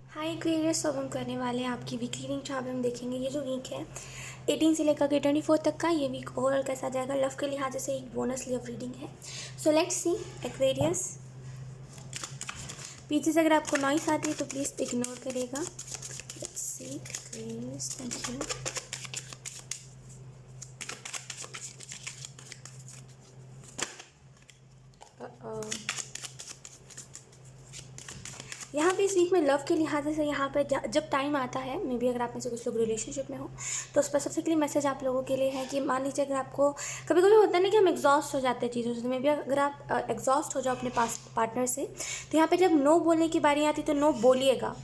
हाय क्वेरियस, अब हम करने वाले हैं आपकी वीकली रीडिंग जहाँ पे हम देखेंगे ये जो वीक है 18 से लेकर के 24 तक का। ये वीक ओवरऑल कैसा जाएगा लव के लिहाज से एक बोनस लव रीडिंग है। So let's see Aquarius. पीछे से अगर आपको नॉइस आती है तो प्लीज़ इग्नोर करेगा। Let's see Aquarius, thank you. यहाँ पे इस वीक में लव के लिहाज से यहाँ पे जब टाइम आता है, मे बी अगर आप में से कुछ लोग रिलेशनशिप में हो तो स्पेसिफिकली मैसेज आप लोगों के लिए है कि मान लीजिए अगर आपको कभी कभी होता है ना कि हम एग्जॉस्ट हो जाते हैं चीज़ों से, तो मे बी अगर आप एग्जॉस्ट हो जाओ अपने पास पार्टनर से, तो यहाँ पे जब नो बोलने की बारी आती तो नो बोलिएगा।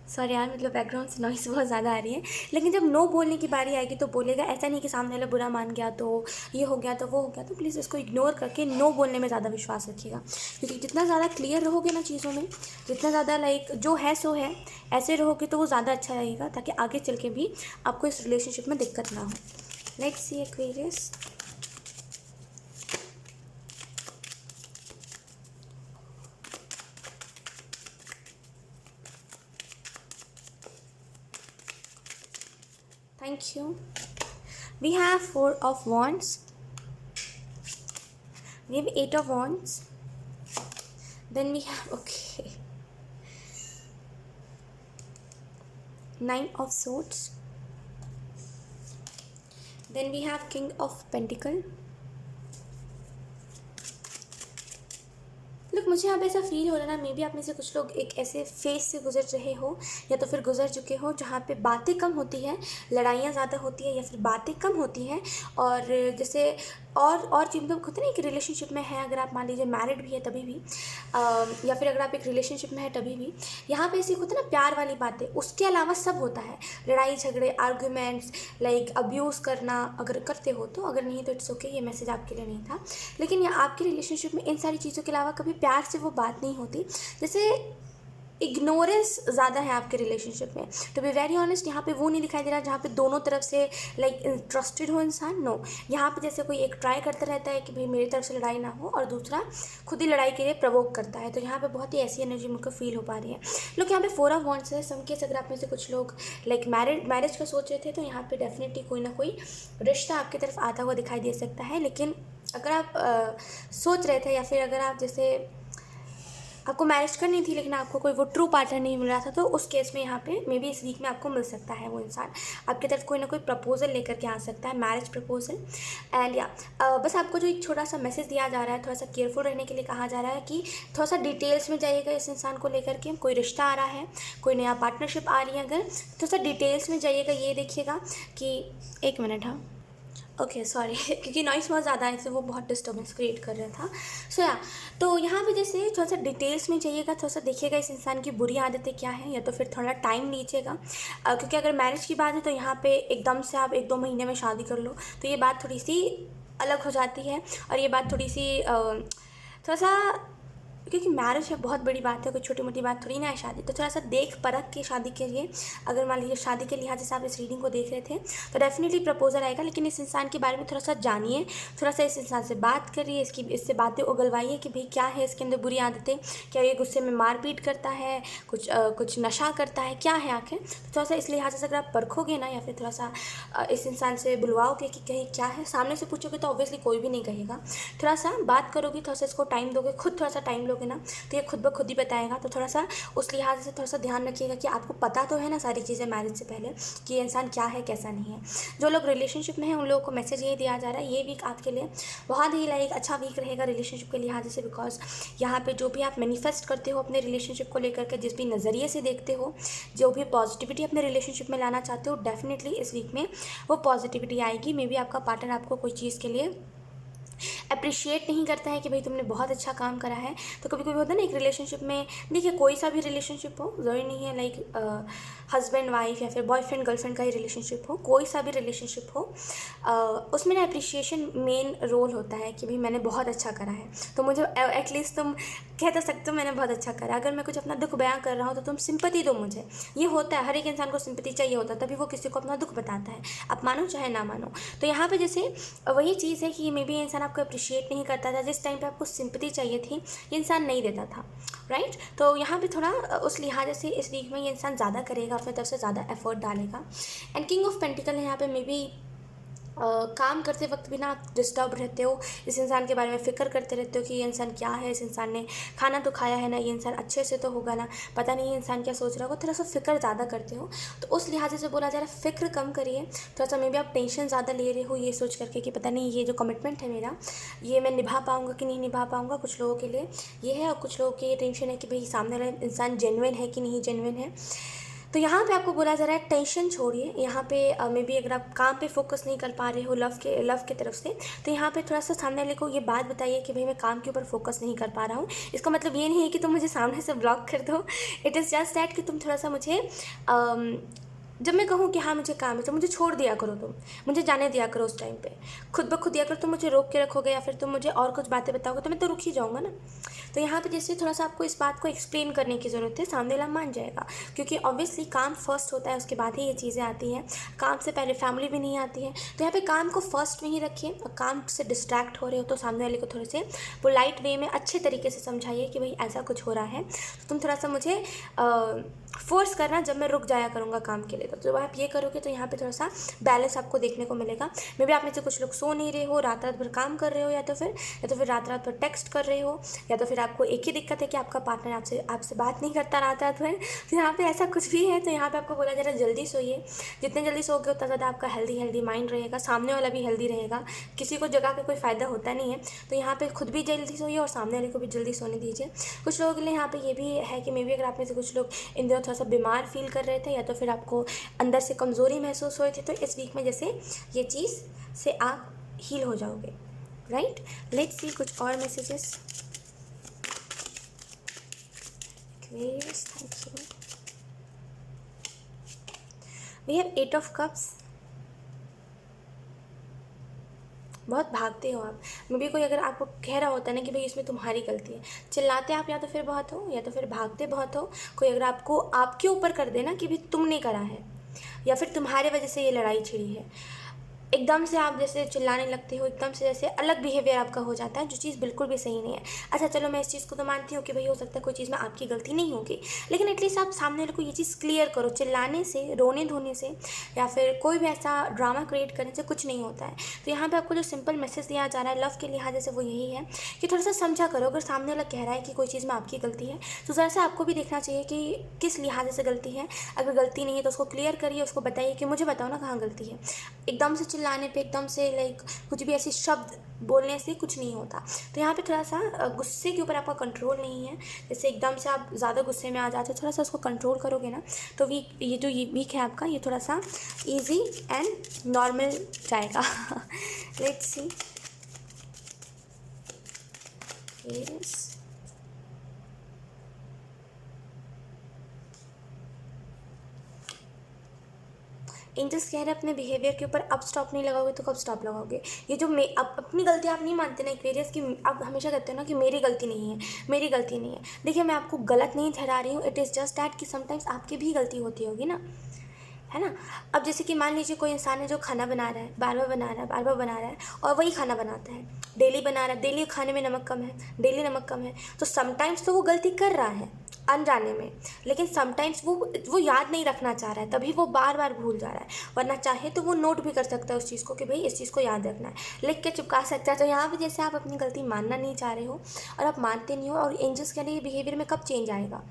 सॉरी यार, मतलब बैकग्राउंड से नॉइस बहुत ज़्यादा आ रही है, लेकिन जब नो बोलने की बारी आएगी तो बोलेगा। ऐसा नहीं कि सामने वाला बुरा मान गया तो ये हो गया तो वो हो गया, तो प्लीज़ इसको इग्नोर करके नो बोलने में ज़्यादा विश्वास रखिएगा। क्योंकि जितना ज़्यादा क्लियर रहोगे ना चीज़ों में, जितना ज़्यादा लाइक जो है सो है ऐसे रहोगे तो वो ज़्यादा अच्छा रहेगा, ताकि आगे चल के भी आपको इस रिलेशनशिप में दिक्कत ना हो। Next see Aquarius. Thank you. We have 4 of Wands. We have 8 of Wands. Then we have, okay, 9 of Swords. Then we have King of Pentacle. Look, मुझे यहाँ पे ऐसा फील हो रहा है ना, मे बी आप में से कुछ लोग एक ऐसे फेज से गुजर रहे हो या तो फिर गुजर चुके हो जहाँ पे बातें कम होती हैं, लड़ाइयाँ ज़्यादा होती है, या फिर बातें कम होती हैं। और जैसे और चीज़ मतलब होता है ना कि रिलेशनशिप में है, अगर आप मान लीजिए मैरिड भी है तभी भी, या फिर अगर आप एक रिलेशनशिप में है तभी भी, यहाँ पे ऐसी होता है ना प्यार वाली बातें, उसके अलावा सब होता है। लड़ाई झगड़े, आर्ग्यूमेंट्स, लाइक अब्यूज़ करना, अगर करते हो तो, अगर नहीं तो इट्स ओके, ये मैसेज आपके लिए नहीं था। लेकिन ये आपकी रिलेशनशिप में इन सारी चीज़ों के अलावा कभी प्यार से वो बात नहीं होती। जैसे इग्नोरेंस ज़्यादा है आपके रिलेशनशिप में। टू बी वेरी ऑनेस्ट, यहाँ पे वो नहीं दिखाई दे रहा जहाँ पे दोनों तरफ से लाइक इंटरेस्टेड हो इंसान। नो, यहाँ पे जैसे कोई एक ट्राई करता रहता है कि भाई मेरी तरफ से लड़ाई ना हो, और दूसरा खुद ही लड़ाई के लिए प्रवोक करता है। तो यहाँ पे बहुत ही ऐसी एनर्जी मुझको फील हो पा रही है। लोग यहाँ पे 4 ऑफ वॉन्ड्स है। सम केस अगर आप में से कुछ लोग लाइक मैरिज का सोच रहे थे तो यहाँ पे डेफिनेटली कोई ना कोई रिश्ता आपकी तरफ आता हुआ दिखाई दे सकता है। लेकिन अगर आप सोच रहे थे, या फिर अगर आप जैसे आपको मैरिज करनी थी लेकिन आपको कोई वो ट्रू पार्टनर नहीं मिल रहा था, तो उस केस में यहाँ पे मे बी इस वीक में आपको मिल सकता है वो इंसान। आपकी तरफ कोई ना कोई प्रपोजल लेकर के आ सकता है, मैरिज प्रपोजल। एंड या बस आपको जो एक छोटा सा मैसेज दिया जा रहा है, थोड़ा सा केयरफुल रहने के लिए कहा जा रहा है कि थोड़ा सा डिटेल्स में जाइएगा इस इंसान को लेकर के। कोई रिश्ता आ रहा है, कोई नया पार्टनरशिप आ रही है, अगर थोड़ा सा डिटेल्स में जाइएगा। ये देखिएगा कि एक मिनट, हाँ ओके सॉरी क्योंकि नॉइस बहुत ज़्यादा है, इससे वो बहुत डिस्टर्बेंस क्रिएट कर रहा था। सो या तो यहाँ पे जैसे थोड़ा सा डिटेल्स में जाइएगा, थोड़ा सा देखिएगा इस इंसान की बुरी आदतें क्या हैं, या तो फिर थोड़ा टाइम लीजिएगा। क्योंकि अगर मैरिज की बात है तो यहाँ पे एकदम से आप 1-2 महीने में शादी कर लो तो ये बात थोड़ी सी अलग हो जाती है। और ये बात थोड़ी सी थोड़ा सा, क्योंकि मैरिज है बहुत बड़ी बात है, कोई छोटी मोटी बात थोड़ी ना है शादी। तो थोड़ा सा देख परख के शादी के लिए, अगर मान लीजिए शादी के लिहाज से आप इस रीडिंग को देख रहे थे तो डेफिनेटली प्रपोजल आएगा। लेकिन इस इंसान के बारे में थोड़ा सा जानिए, थोड़ा सा इस इंसान से बात करिए, इससे बातें उगलवाइए कि भाई क्या है इसके अंदर बुरी आदतें, क्या ये गुस्से में मारपीट करता है, कुछ नशा करता है, क्या है आखिर। तो थोड़ा सा इस लिहाज से अगर आप परखोगे ना, या फिर थोड़ा सा इस इंसान से बुलवाओगे कि कहीं क्या है, सामने से पूछोगे तो ऑब्वियसली कोई भी नहीं कहेगा। थोड़ा सा बात करोगे, थोड़ा सा इसको टाइम दोगे, खुद थोड़ा सा टाइम लोगे ना तो ये खुद ब खुद ही बताएगा। तो थोड़ा सा उस लिहाज से थोड़ा सा ध्यान रखिएगा कि आपको पता तो है ना सारी चीज़ें मैरिज से पहले कि ये इंसान क्या है कैसा नहीं है। जो लोग रिलेशनशिप में हैं उन लोगों को मैसेज ये दिया जा रहा है, ये वीक आपके लिए बहुत ही लाइक अच्छा वीक रहेगा रिलेशनशिप के लिहाज से। बिकॉज यहाँ पे जो भी आप मैनिफेस्ट करते हो अपने रिलेशनशिप को लेकर के, जिस भी नज़रिए से देखते हो, जो भी पॉजिटिविटी अपने रिलेशनशिप में लाना चाहते हो, डेफिनेटली इस वीक में वो पॉजिटिविटी आएगी। मे बी आपका पार्टनर आपको कोई चीज़ के लिए अप्रिशिएट नहीं करता है कि भाई तुमने बहुत अच्छा काम करा है। तो कभी कभी होता है ना एक रिलेशनशिप में, देखिए कोई सा भी रिलेशनशिप हो, ज़रूरी नहीं है लाइक हस्बैंड वाइफ या फिर बॉयफ्रेंड गर्लफ्रेंड का ही रिलेशनशिप हो, कोई सा भी रिलेशनशिप हो, उसमें ना अप्रिशिएशन मेन रोल होता है कि भाई मैंने बहुत अच्छा करा है तो मुझे एटलीस्ट तुम कह तो सकते हो मैंने बहुत अच्छा करा। अगर मैं कुछ अपना दुख बयां कर रहा हूँ तो तुम सिंपैथी दो मुझे। ये होता है, हर एक इंसान को सिंपैथी चाहिए होता है, तभी वो किसी को अपना दुख बताता है, आप मानो चाहे ना मानो। तो यहाँ पे जैसे वही चीज़ है कि मे बी इंसान आपको अप्रिशिएट नहीं करता था, जिस टाइम पे आपको सिंपैथी चाहिए थी, ये इंसान नहीं देता था, राइट। तो यहाँ पे थोड़ा उस लिहाज से इस वीक में ये इंसान ज़्यादा करेगा, अपने तरफ से ज़्यादा एफर्ट डालेगा। एंड किंग ऑफ पेंटिकल है यहाँ पे, मे बी काम करते वक्त भी ना आप डिस्टर्ब रहते हो, इस इंसान के बारे में फ़िक्र करते रहते हो कि ये इंसान क्या है, इस इंसान ने खाना तो खाया है ना, ये इंसान अच्छे से तो होगा ना, पता नहीं ये इंसान क्या सोच रहा होगा, थोड़ा सा फ़िक्र ज़्यादा करते हो। तो उस लिहाज से बोला जा रहा है फ़िक्र कम करिए, थोड़ा सा मे भी आप टेंशन ज़्यादा ले रहे हो ये सोच करके कि पता नहीं ये जो कमिटमेंट है मेरा, ये मैं निभा पाऊँगा कि नहीं निभा पाऊँगा। कुछ लोगों के लिए ये है और कुछ लोगों की ये टेंशन है कि भाई सामने वाला इंसान जेन्युइन है कि नहीं जेन्युइन है। तो यहाँ पे आपको बोला जा रहा है टेंशन छोड़िए। यहाँ पे मे बी अगर आप काम पे फोकस नहीं कर पा रहे हो लव के तरफ से, तो यहाँ पे थोड़ा सा सामने वाले को ये बात बताइए कि भाई मैं काम के ऊपर फोकस नहीं कर पा रहा हूँ। इसका मतलब ये नहीं है कि तुम मुझे सामने से ब्लॉक कर दो, इट इज़ जस्ट दैट कि तुम थोड़ा सा मुझे जब मैं कहूँ कि हाँ मुझे काम है तो मुझे छोड़ दिया करो, तुम मुझे जाने दिया करो उस टाइम पे, खुद ब खुद। या अगर तुम मुझे रोक के रखोगे या फिर तुम मुझे और कुछ बातें बताओगे तो मैं तो रुक ही जाऊँगा ना। तो यहाँ पे जैसे थोड़ा सा आपको इस बात को एक्सप्लेन करने की ज़रूरत है, सामने वाला मान जाएगा, क्योंकि ऑब्वियसली काम फर्स्ट होता है, उसके बाद ही ये चीज़ें आती हैं। काम से पहले फैमिली भी नहीं आती है। तो यहाँ पे काम को फर्स्ट में ही रखिए, और काम से डिस्ट्रैक्ट हो रहे हो तो सामने वाले को थोड़े से पोलाइट वे में अच्छे तरीके से समझाइए कि भाई ऐसा कुछ हो रहा है, तो तुम थोड़ा सा मुझे फोर्स करना जब मैं रुक जाया करूँगा काम के लिए। तो जब आप ये करोगे तो यहाँ पे थोड़ा सा बैलेंस आपको देखने को मिलेगा। मे बी आप में से कुछ लोग सो नहीं रहे हो, रात रात भर काम कर रहे हो, या तो फिर रात रात भर टेक्स्ट कर रहे हो, या तो फिर आपको एक ही दिक्कत है कि आपका पार्टनर आपसे बात नहीं करता रात रात भर। तो यहाँ पे ऐसा कुछ भी है। तो यहाँ पे आपको बोला जा रहा है जल्दी सोइए, जितने जल्दी सोओगे उतना ज़्यादा आपका हेल्दी माइंड रहेगा, सामने वाला भी हेल्दी रहेगा। किसी को जगा के कोई फ़ायदा होता नहीं है। तो यहाँ पे खुद भी जल्दी सोइए और सामने वाले को भी जल्दी सोने दीजिए। कुछ लोगों के लिए यहाँ पे ये भी है कि मे बी अगर आप में से कुछ लोग इन दिनों थोड़ा सा बीमार फील कर रहे थे, या तो फिर आपको अंदर से कमज़ोरी महसूस हुई थी, तो इस वीक में जैसे ये चीज़ से आप हील हो जाओगे, राइट। लेट्स सी कुछ और मैसेजेस। Thank you. We have 8 of cups. बहुत भागते हो आप। मे बी कोई अगर आपको कह रहा होता है ना कि भाई इसमें तुम्हारी गलती है, चिल्लाते आप या तो फिर बहुत हो, या तो फिर भागते बहुत हो। कोई अगर आपको आपके ऊपर कर देना कि भाई तुमने करा है, या फिर तुम्हारे वजह से ये लड़ाई छिड़ी है, एकदम से आप जैसे चिल्लाने लगते हो, एकदम से जैसे अलग बिहेवियर आपका हो जाता है, जो चीज़ बिल्कुल भी सही नहीं है। अच्छा चलो मैं इस चीज़ को तो मानती हूँ कि भाई हो सकता है कोई चीज़ में आपकी गलती नहीं होगी, लेकिन एटलीस्ट आप सामने वाले को ये चीज़ क्लियर करो। चिल्लाने से, रोने धोने से, या फिर कोई भी ऐसा ड्रामा क्रिएट करने से कुछ नहीं होता है। तो यहाँ पर आपको जो सिंपल मैसेज दिया जा रहा है लव के लिहाज से वो यही है कि थोड़ा सा समझा करो। अगर सामने वाला कह रहा है कि कोई चीज़ में आपकी गलती है, तो ज़रा सा आपको भी देखना चाहिए कि किस लिहाज से गलती है। अगर गलती नहीं है तो उसको क्लियर करिए, उसको बताइए कि मुझे बताओ ना कहाँ गलती है। एकदम से चिल्लाने पे, एकदम से लाइक कुछ भी ऐसे शब्द बोलने से कुछ नहीं होता। तो यहाँ पे थोड़ा सा गुस्से के ऊपर आपका कंट्रोल नहीं है। जैसे एकदम से आप ज़्यादा गुस्से में आ जाते हो, थोड़ा सा उसको कंट्रोल करोगे ना, तो ये वीक है आपका, ये थोड़ा सा इजी एंड नॉर्मल जाएगा। Let's see. यस, एंजल्स कह रहे हैं अपने बिहेवियर के ऊपर अब स्टॉप नहीं लगाओगे तो कब स्टॉप लगाओगे। ये जो अब अपनी गलती आप नहीं मानते ना एक्वेरियस की, आप हमेशा कहते हो ना कि मेरी गलती नहीं है, मेरी गलती नहीं है। देखिए मैं आपको गलत नहीं ठहरा रही हूँ, इट इज़ जस्ट दैट कि समटाइम्स आपकी भी गलती होती होगी ना, है ना। अब जैसे कि मान लीजिए कोई इंसान है जो खाना बना रहा है, बार बार बना रहा है, बार बार बना रहा है, और वही खाना बनाता है, डेली बना रहा है, डेली खाने में नमक कम है, डेली नमक कम है, तो समटाइम्स तो वो गलती कर रहा है अनजाने में, लेकिन समटाइम्स वो याद नहीं रखना चाह रहा है, तभी वो बार बार भूल जा रहा है। वरना चाहे तो वो नोट भी कर सकता है उस चीज़ को कि भाई इस चीज़ को याद रखना है, लिख के चिपका सकता है। तो यहाँ पे जैसे आप अपनी गलती मानना नहीं चाह रहे हो और आप मानते नहीं हो, और एंजल्स के लिए बिहेवियर में कब चेंज आएगा,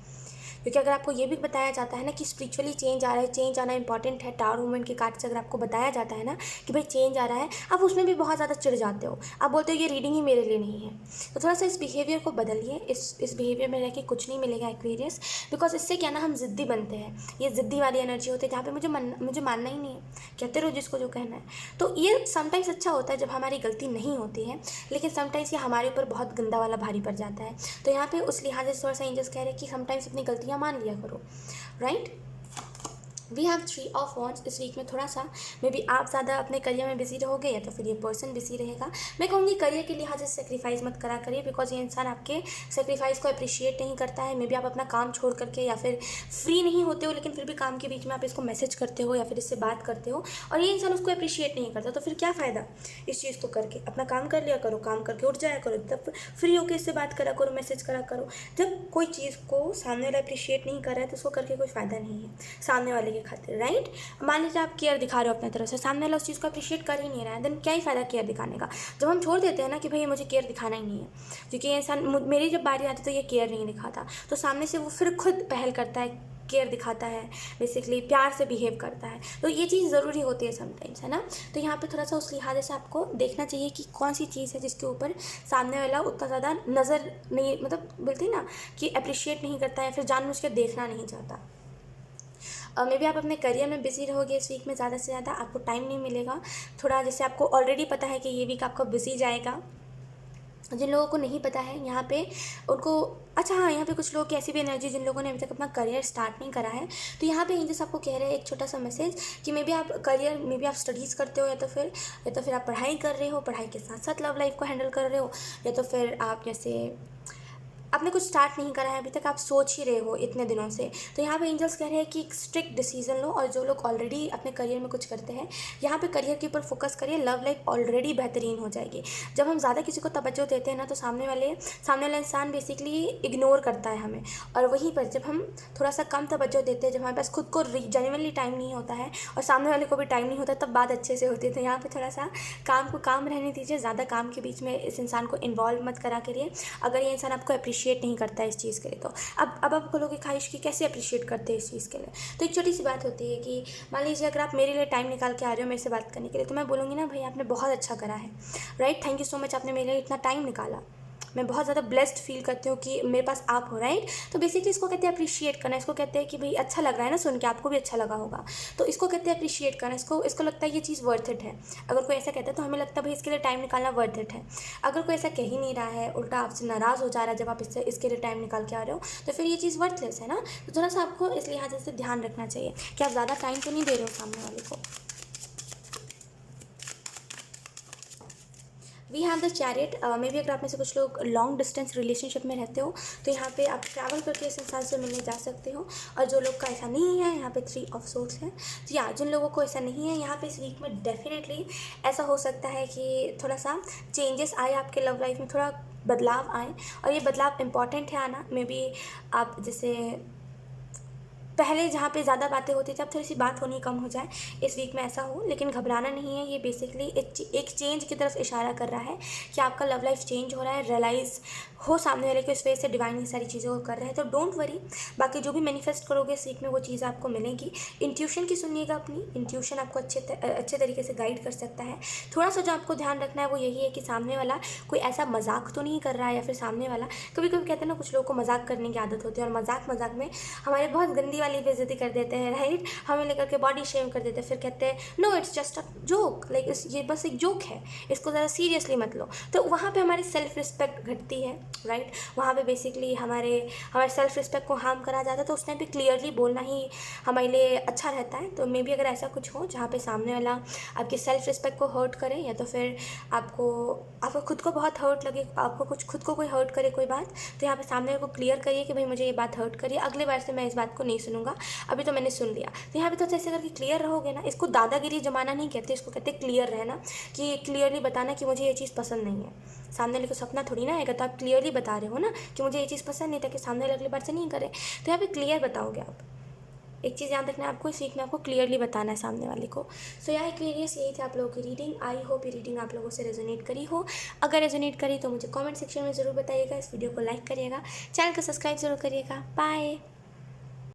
क्योंकि अगर आपको ये भी बताया जाता है ना कि स्पिरिचुअली चेंज आ रहा है, चेंज आना इंपॉर्टेंट है, टावर वुमन के कार्ड से अगर आपको बताया जाता है ना कि भाई चेंज आ रहा है, आप उसमें भी बहुत ज़्यादा चिढ़ जाते हो, आप बोलते हो ये रीडिंग ही मेरे लिए नहीं है। तो थोड़ा सा इस बिहेवियर को बदलिए, इस बिहेवियर में रह के कुछ नहीं मिलेगा एक्वेरियस, बिकॉज इससे क्या ना हम ज़िद्दी बनते हैं। ये ज़िद्दी वाली एनर्जी होती है जहाँ पर मुझे मानना ही नहीं है, कहते रहो जिसको जो कहना है। तो ये समटाइम्स अच्छा होता है जब हमारी गलती नहीं होती है, लेकिन समटाइम्स ये हमारे ऊपर बहुत गंदा वाला भारी पड़ जाता है। तो यहाँ पे उस लिहाज से थोड़ा सा एंजल्स कह रहे हैं कि समटाइम्स अपनी गलतियाँ मान लिया करो, right. We have three of wands. इस वीक में थोड़ा सा मे बी आप ज़्यादा अपने करियर में बिजी रहोगे या तो फिर ये पर्सन बिजी रहेगा। मैं कहूँगी करियर के लिहाज से सेक्रीफाइस मत करा करिए, बिकॉज ये इंसान आपके सेक्रीफाइस को अप्रिशिएट नहीं करता है। मे बी आप अपना काम छोड़ करके या फिर फ्री नहीं होते हो, लेकिन फिर भी काम के बीच में आप इसको मैसेज करते हो या फिर इससे बात करते हो और ये इंसान उसको अप्रिशिएट नहीं करता, तो फिर क्या फ़ायदा इस चीज़ को करके। अपना काम कर लिया करो, काम करके उठ जाया करो, तब फ्री होकर इससे बात करा करो, मैसेज करा करो। जब कोई चीज़ को सामने वाला अप्रिशिएट नहीं कर रहा है तो उसको करके कोई फ़ायदा नहीं है सामने वाले के खातिर, राइट। मान लीजिए आप केयर दिखा रहे हो अपनी तरफ से, सामने वाला उस चीज़ को अप्रिशिएट कर ही नहीं रहा है, देन क्या ही फ़ायदा केयर दिखाने का। जब हम छोड़ देते हैं ना कि भाई मुझे केयर दिखाना ही नहीं है, क्योंकि ये इंसान मेरी जब बारी आती है तो ये केयर नहीं दिखाता, तो सामने से वो फिर खुद पहल करता है, केयर दिखाता है, बेसिकली प्यार से बिहेव करता है। तो ये चीज़ ज़रूरी होती है समटाइम्स, है ना। तो यहाँ पे थोड़ा सा उस लिहाज से आपको देखना चाहिए कि कौन सी चीज़ है जिसके ऊपर सामने वाला उतना ज़्यादा नज़र नहीं, मतलब बोलते हैं ना कि अप्रिशिएट नहीं करता है, फिर जानबूझ के देखना नहीं चाहता। मे बी आप अपने करियर में बिजी रहोगे इस वीक में, ज़्यादा से ज़्यादा आपको टाइम नहीं मिलेगा। थोड़ा जैसे आपको ऑलरेडी पता है कि ये वीक आपका बिजी जाएगा, जिन लोगों को नहीं पता है यहाँ पे उनको, अच्छा हाँ, यहाँ पे कुछ लोग की ऐसी भी एनर्जी जिन लोगों ने अभी तक अपना करियर स्टार्ट नहीं करा है, तो यहाँ पे एंजल्स आपको कह रहे हैं एक छोटा सा मैसेज कि मे बी आप करियर, मे बी आप स्टडीज़ करते हो या तो फिर आप पढ़ाई कर रहे हो, पढ़ाई के साथ साथ लव लाइफ को हैंडल कर रहे हो, या तो फिर आप जैसे आपने कुछ स्टार्ट नहीं करा है अभी तक, आप सोच ही रहे हो इतने दिनों से। तो यहाँ पे एंजल्स कह रहे हैं कि एक स्ट्रिक्ट डिसीजन लो, और जो लोग ऑलरेडी अपने करियर में कुछ करते हैं यहाँ पे करियर के ऊपर फोकस करिए, लव लाइफ ऑलरेडी बेहतरीन हो जाएगी। जब हम ज़्यादा किसी को तवज्जो देते हैं ना तो सामने वाला इंसान बेसिकली इग्नोर करता है हमें, और वहीं पर जब हम थोड़ा सा कम तवज्जो देते हैं, जब हमारे पास खुद को जेन्युइनली टाइम नहीं होता है और सामने वाले को भी टाइम नहीं होता, तब बात अच्छे से होती है। तो यहाँ पर थोड़ा सा काम को काम रहने दीजिए, ज़्यादा काम के बीच में इस इंसान को इन्वॉल्व मत करा करिए। अगर ये इंसान आपको अप्रिशिएट नहीं करता है इस चीज़ के लिए, तो अब आप बोलोगे ख्वाहिश की कैसे अप्रिशिएट करते हैं इस चीज़ के लिए। तो एक छोटी सी बात होती है कि मान लीजिए अगर आप मेरे लिए टाइम निकाल के आ रहे हो मेरे से बात करने के लिए, तो मैं बोलूँगी ना भाई आपने बहुत अच्छा करा है, right, thank you so much, आपने मेरे लिए इतना टाइम निकाला, मैं बहुत ज़्यादा ब्लेस्ड फील करती हूँ कि मेरे पास आप हो, राइट। तो बेसिकली इसको कहते हैं अप्रिशिएट करना, इसको कहते हैं कि भाई अच्छा लग रहा है ना सुन के, आपको भी अच्छा लगा होगा, तो इसको कहते हैं अप्रिशिएट करना। इसको लगता है ये चीज़ वर्थ इट है। अगर कोई ऐसा कहता है तो हमें लगता है भाई इसके लिए टाइम निकालना वर्थ इट है। अगर कोई ऐसा कह ही नहीं रहा है, उल्टा आपसे नाराज़ हो जा रहा है जब आप इसके लिए टाइम निकाल के आ रहे हो, तो फिर ये चीज़ वर्थलेस है ना। तो थोड़ा सा आपको इस लिहाज से ध्यान रखना चाहिए कि आप ज़्यादा टाइम तो नहीं दे रहे हो सामने वाले को। We have the chariot. Maybe अगर आप में से कुछ लोग लॉन्ग डिस्टेंस रिलेशनशिप में रहते हो तो यहाँ पे आप ट्रैवल करके इस इंसान से मिलने जा सकते हो, और जो लोग का ऐसा नहीं है यहाँ पे थ्री ऑफ सोर्स है। तो या जिन लोगों को ऐसा नहीं है यहाँ पे इस वीक में डेफिनेटली ऐसा हो सकता है कि थोड़ा सा चेंजेस आए आपके लव लाइफ में, थोड़ा बदलाव आए, और ये बदलाव इंपॉर्टेंट है आना। मे बी आप जैसे पहले जहाँ पे ज़्यादा बातें होती थी अब थोड़ी सी बात होनी कम हो जाए, इस वीक में ऐसा हो, लेकिन घबराना नहीं है। ये बेसिकली एक चेंज की तरफ इशारा कर रहा है कि आपका लव लाइफ चेंज हो रहा है, रियलाइज़ हो सामने वाले को इस वजह से डिवाइन ये सारी चीज़ों को कर रहे हैं। तो डोंट वरी, बाकी जो भी मैनिफेस्ट करोगे इस वीक में वो चीज़ आपको मिलेगी। इंट्यूशन की सुनिएगा अपनी, इंट्यूशन आपको अच्छे तरीके से गाइड कर सकता है। थोड़ा सा जो आपको ध्यान रखना है वो यही है कि सामने वाला कोई ऐसा मजाक तो नहीं कर रहा है, या फिर सामने वाला कभी कभी कहते हैं ना कुछ लोगों को मजाक करने की आदत होती है और मजाक में हमारे बहुत गंदी वाली बेइज्जती कर देते हैं, राइट। हमें लेकर के बॉडी शेम कर देते हैं, फिर कहते हैं no it's just a joke, like ये बस एक जोक है, इसको ज़्यादा सीरियसली मत लो। तो वहाँ पे हमारी सेल्फ रिस्पेक्ट घटती है, राइट। वहाँ पे बेसिकली हमारे सेल्फ रिस्पेक्ट को हार्म करा जाता है, तो उस टाइम पे क्लियरली बोलना ही हमारे लिए अच्छा रहता है। तो मे बी अगर ऐसा कुछ हो जहाँ पे सामने वाला आपकी सेल्फ रिस्पेक्ट को हर्ट करे, या तो फिर आपको खुद को बहुत हर्ट लगे, आपको खुद को कोई हर्ट करे कोई बात, तो यहाँ पे सामने को क्लियर करिए कि भाई मुझे ये बात हर्ट करिए, अगले बार से मैं इस बात को नहीं सुनूंगा, अभी तो मैंने सुन लिया। तो यहाँ पे तो ऐसे करके क्लियर रहोगे ना, इसको दादागिरी जमाना नहीं कहते, इसको कहते क्लियर रहना, कि क्लियरली बताना कि मुझे ये चीज़ पसंद नहीं है। सामने वाले को सपना थोड़ी ना आएगा, तो आप क्लियरली बता रहे हो ना कि मुझे ये चीज़ पसंद नहीं, ताकि सामने वाले अगली बार से नहीं करे। तो यहाँ पे क्लियर बताओगे आप। एक चीज़ याद रखना है आपको, सीखना आपको क्लियरली बताना है सामने वाले को। सो यहाँ एक्वेरियस यही थी आप लोगों की रीडिंग। आई होप ये रीडिंग आप लोगों से रेजोनेट करी हो। अगर रेजोनेट करी तो मुझे कमेंट सेक्शन में ज़रूर बताइएगा, इस वीडियो को लाइक करिएगा, चैनल को सब्सक्राइब ज़रूर करिएगा। बाय।